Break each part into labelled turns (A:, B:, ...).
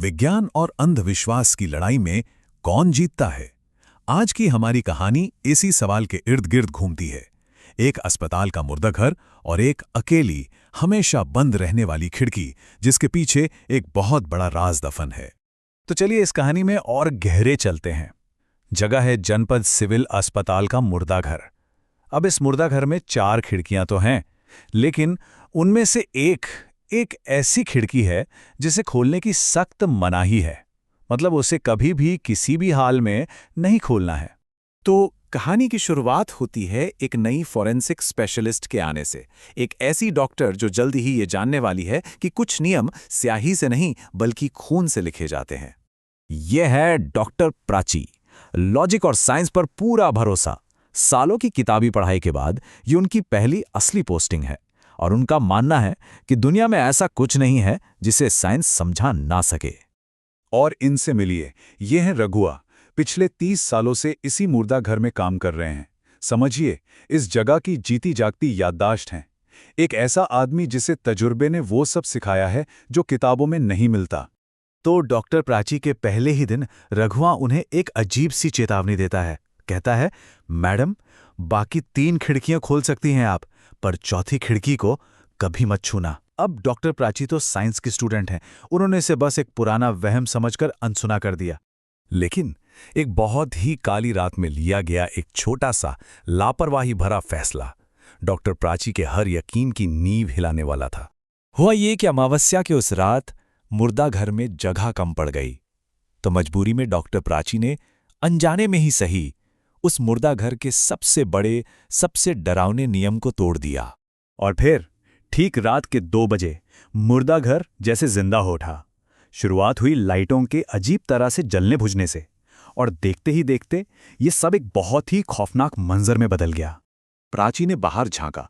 A: विज्ञान और अंधविश्वास की लड़ाई में कौन जीतता है? आज की हमारी कहानी इसी सवाल के इर्द गिर्द घूमती है। एक अस्पताल का मुर्दा घर और एक अकेली, हमेशा बंद रहने वाली खिड़की, जिसके पीछे एक बहुत बड़ा राज दफन है। तो चलिए इस कहानी में और गहरे चलते हैं। जगह है जनपद सिविल अस्पताल का मुर्दा घर। अब इस मुर्दा घर में 4 खिड़कियां तो हैं, लेकिन उनमें से एक ऐसी खिड़की है जिसे खोलने की सख्त मनाही है। मतलब उसे कभी भी किसी भी हाल में नहीं खोलना है। तो कहानी की शुरुआत होती है एक नई फॉरेंसिक स्पेशलिस्ट के आने से। एक ऐसी डॉक्टर जो जल्दी ही ये जानने वाली है कि कुछ नियम स्याही से नहीं बल्कि खून से लिखे जाते हैं। यह है डॉक्टर प्राची। लॉजिक और साइंस पर पूरा भरोसा। सालों की किताबी पढ़ाई के बाद ये उनकी पहली असली पोस्टिंग है और उनका मानना है कि दुनिया में ऐसा कुछ नहीं है जिसे साइंस समझा ना सके।
B: और इनसे मिलिए, ये हैं रघुआ। पिछले 30 सालों से इसी मुर्दा घर में काम कर रहे हैं। समझिए, इस जगह की जीती जागती याददाश्त हैं। एक ऐसा आदमी जिसे तजुर्बे ने वो सब सिखाया है जो किताबों में नहीं मिलता।
A: तो डॉक्टर प्राची के पहले ही दिन रघुआ उन्हें एक अजीब सी चेतावनी देता है। कहता है, मैडम, बाकी 3 खिड़कियां खोल सकती हैं आप, पर चौथी खिड़की को कभी मत छूना। अब डॉक्टर प्राची तो साइंस की स्टूडेंट हैं। उन्होंने इसे बस एक पुराना वहम समझकर अनसुना कर दिया। लेकिन एक बहुत ही काली रात में लिया गया एक छोटा सा लापरवाही भरा फैसला डॉक्टर प्राची के हर यकीन की नींव हिलाने वाला था। हुआ ये कि अमावस्या के उस रात मुर्दा घर में जगह कम पड़ गई, तो मजबूरी में डॉक्टर प्राची ने अनजाने में ही सही उस मुर्दा घर के सबसे बड़े, सबसे डरावने नियम को तोड़ दिया। और फिर ठीक रात के 2 बजे मुर्दा घर जैसे जिंदा हो उठा। शुरुआत हुई लाइटों के अजीब तरह से जलने बुझने से, और देखते ही देखते ये सब एक बहुत ही खौफनाक मंजर में बदल गया। प्राची ने बाहर झांका,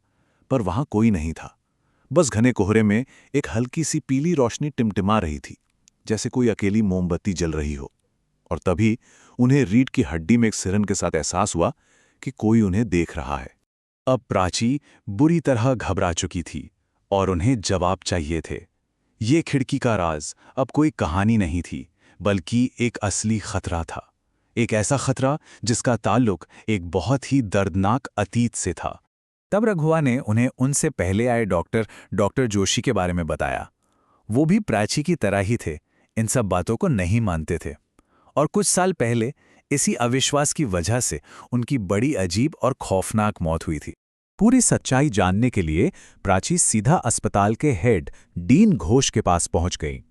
A: पर वहां कोई नहीं था। बस घने कोहरे में एक हल्की सी पीली रोशनी टिमटिमा रही थी, जैसे कोई अकेली मोमबत्ती जल रही हो। और तभी उन्हें रीढ़ की हड्डी में एक सिरन के साथ एहसास हुआ कि कोई उन्हें देख रहा है। अब प्राची बुरी तरह घबरा चुकी थी और उन्हें जवाब चाहिए थे। ये खिड़की का राज अब कोई कहानी नहीं थी, बल्कि एक असली खतरा था। एक ऐसा खतरा जिसका ताल्लुक एक बहुत ही दर्दनाक अतीत से था। तब रघुआ ने उन्हें उनसे पहले आए डॉक्टर जोशी के बारे में बताया। वो भी प्राची की तरह ही थे, इन सब बातों को नहीं मानते थे। और कुछ साल पहले इसी अविश्वास की वजह से उनकी बड़ी अजीब और खौफनाक मौत हुई थी। पूरी सच्चाई जानने के लिए प्राची सीधा अस्पताल के हेड डीन घोष के पास पहुंच गई,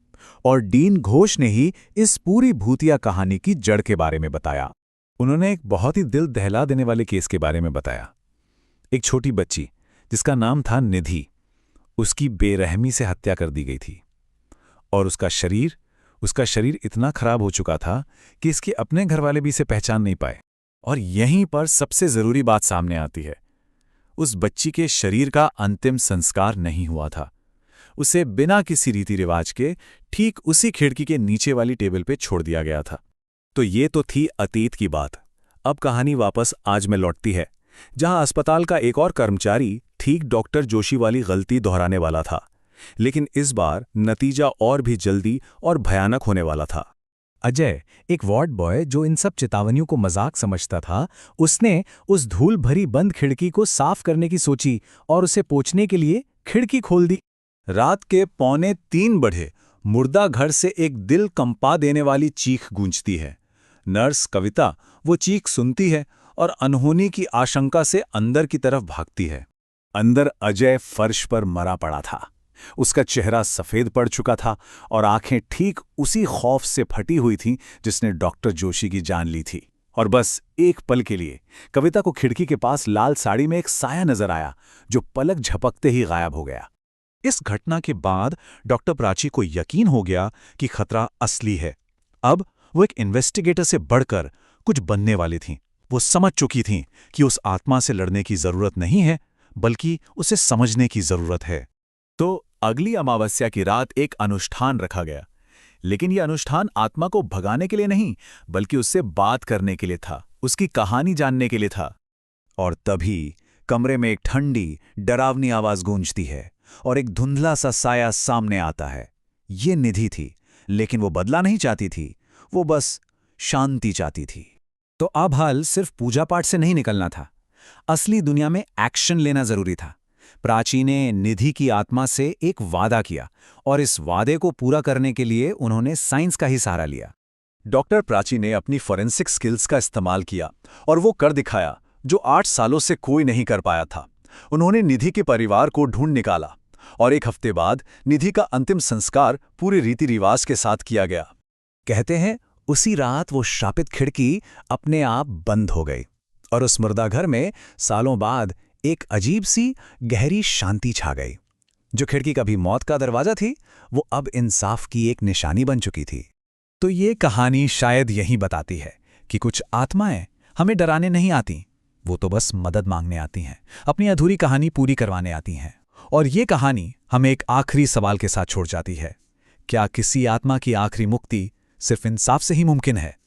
A: और डीन घोष ने ही इस पूरी भूतिया कहानी की जड़ के बारे में बताया। उन्होंने एक बहुत ही दिल दहला देने वाले केस के बारे में बताया। एक छोटी बच्ची जिसका नाम था निधि, उसकी बेरहमी से हत्या कर दी गई थी, और उसका शरीर इतना खराब हो चुका था कि इसके अपने घरवाले भी इसे पहचान नहीं पाए। और यहीं पर सबसे जरूरी बात सामने आती है। उस बच्ची के शरीर का अंतिम संस्कार नहीं हुआ था। उसे बिना किसी रीति रिवाज के ठीक उसी खिड़की के नीचे वाली टेबल पे छोड़ दिया गया था। तो ये तो थी अतीत की बात। अब कहानी वापस आज में लौटती है, जहां अस्पताल का एक और कर्मचारी ठीक डॉक्टर जोशी वाली गलती दोहराने वाला था। लेकिन इस बार नतीजा और भी जल्दी और भयानक होने वाला था। अजय, एक वार्ड बॉय जो इन सब चेतावनियों को मजाक समझता था, उसने उस धूल भरी बंद खिड़की को साफ करने की सोची और उसे पोंछने के लिए खिड़की खोल दी। रात के 2:45 बजे मुर्दा घर से एक दिल कंपा देने वाली चीख गूंजती है। नर्स कविता वो चीख सुनती है और अनहोनी की आशंका से अंदर की तरफ भागती है। अंदर अजय फर्श पर मरा पड़ा था। उसका चेहरा सफेद पड़ चुका था और आंखें ठीक उसी खौफ से फटी हुई थीं जिसने डॉक्टर जोशी की जान ली थी। और बस एक पल के लिए कविता को खिड़की के पास लाल साड़ी में एक साया नजर आया, जो पलक झपकते ही गायब हो गया। इस घटना के बाद डॉक्टर प्राची को यकीन हो गया कि खतरा असली है। अब वो एक इन्वेस्टिगेटर से बढ़कर कुछ बनने वाली थीं। वो समझ चुकी थीं कि उस आत्मा से लड़ने की जरूरत नहीं है, बल्कि उसे समझने की जरूरत है। तो अगली अमावस्या की रात एक अनुष्ठान रखा गया। लेकिन यह अनुष्ठान आत्मा को भगाने के लिए नहीं, बल्कि उससे बात करने के लिए था, उसकी कहानी जानने के लिए था। और तभी कमरे में एक ठंडी, डरावनी आवाज गूंजती है और एक धुंधला सा साया सामने आता है। ये निधि थी, लेकिन वो बदला नहीं चाहती थी, वो बस शांति चाहती थी।
C: तो अब हल सिर्फ पूजा पाठ से नहीं निकलना था, असली दुनिया में एक्शन लेना जरूरी था। प्राची ने निधि की आत्मा से एक वादा किया और इस वादे को पूरा करने के लिए उन्होंने साइंस का ही सहारा लिया।
B: डॉक्टर प्राची ने अपनी फॉरेंसिक स्किल्स का इस्तेमाल किया और वो कर दिखाया जो 8 सालों से कोई नहीं कर पाया था। उन्होंने निधि के परिवार को ढूंढ निकाला और 1 हफ्ते बाद निधि का अंतिम संस्कार पूरे रीति रिवाज के साथ किया गया।
C: कहते हैं उसी रात वो शापित खिड़की अपने आप बंद हो गई और उस मुर्दा घर में सालों बाद एक अजीब सी गहरी शांति छा गई। जो खिड़की कभी मौत का दरवाजा थी, वो अब इंसाफ की एक निशानी बन चुकी थी। तो ये कहानी शायद यही बताती है कि कुछ आत्माएं हमें डराने नहीं आती, वो तो बस मदद मांगने आती हैं, अपनी अधूरी कहानी पूरी करवाने आती हैं। और ये कहानी हमें एक आखिरी सवाल के साथ छोड़ जाती है, क्या किसी आत्मा की आखिरी मुक्ति सिर्फ इंसाफ से ही मुमकिन है?